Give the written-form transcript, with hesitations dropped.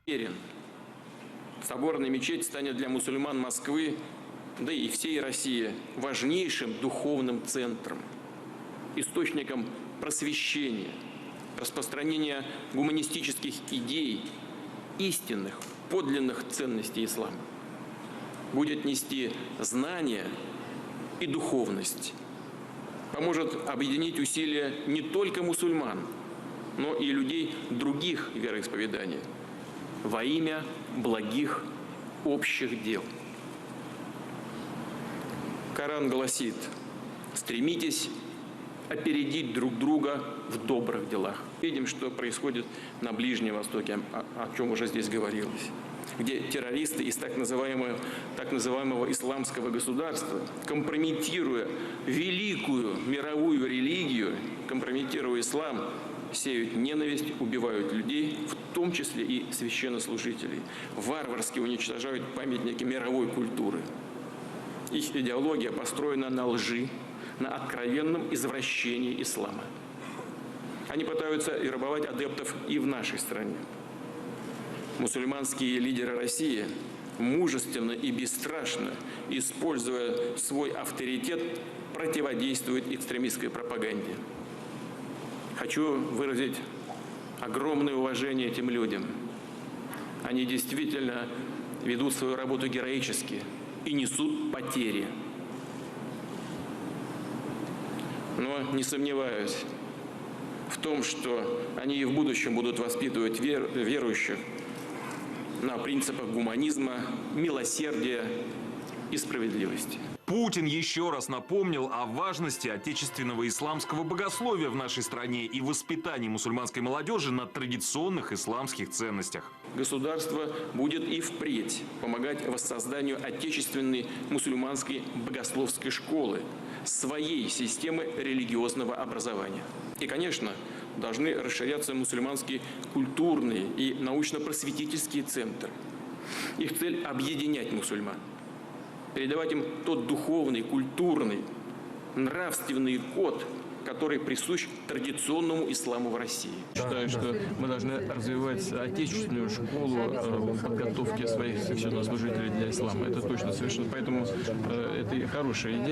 Уверен, соборная мечеть станет для мусульман Москвы, да и всей России, важнейшим духовным центром, источником просвещения, распространения гуманистических идей, истинных, подлинных ценностей ислама. Будет нести знания и духовность, поможет объединить усилия не только мусульман, но и людей других вероисповеданий во имя благих общих дел. Коран гласит: стремитесь опередить друг друга в добрых делах. Видим, что происходит на Ближнем Востоке, о чем уже здесь говорилось, где террористы из так называемого исламского государства, компрометируя великую мировую религию, компрометируя ислам, сеют ненависть, убивают людей, в том числе и священнослужителей, варварски уничтожают памятники мировой культуры. Их идеология построена на лжи, на откровенном извращении ислама. Они пытаются вербовать адептов и в нашей стране. Мусульманские лидеры России мужественно и бесстрашно, используя свой авторитет, противодействуют экстремистской пропаганде. Хочу выразить огромное уважение этим людям. Они действительно ведут свою работу героически и несут потери. Но не сомневаюсь в том, что они и в будущем будут воспитывать верующих на принципах гуманизма, милосердия и справедливости. Путин еще раз напомнил о важности отечественного исламского богословия в нашей стране и воспитании мусульманской молодежи на традиционных исламских ценностях. Государство будет и впредь помогать воссозданию отечественной мусульманской богословской школы, своей системы религиозного образования. И, конечно, должны расширяться мусульманские культурные и научно-просветительские центры. Их цель – объединять мусульман, передавать им тот духовный, культурный, нравственный код, который присущ традиционному исламу в России. Считаю, что мы должны развивать отечественную школу подготовки своих священнослужителей для ислама. Это точно совершенно. Поэтому это хорошая идея.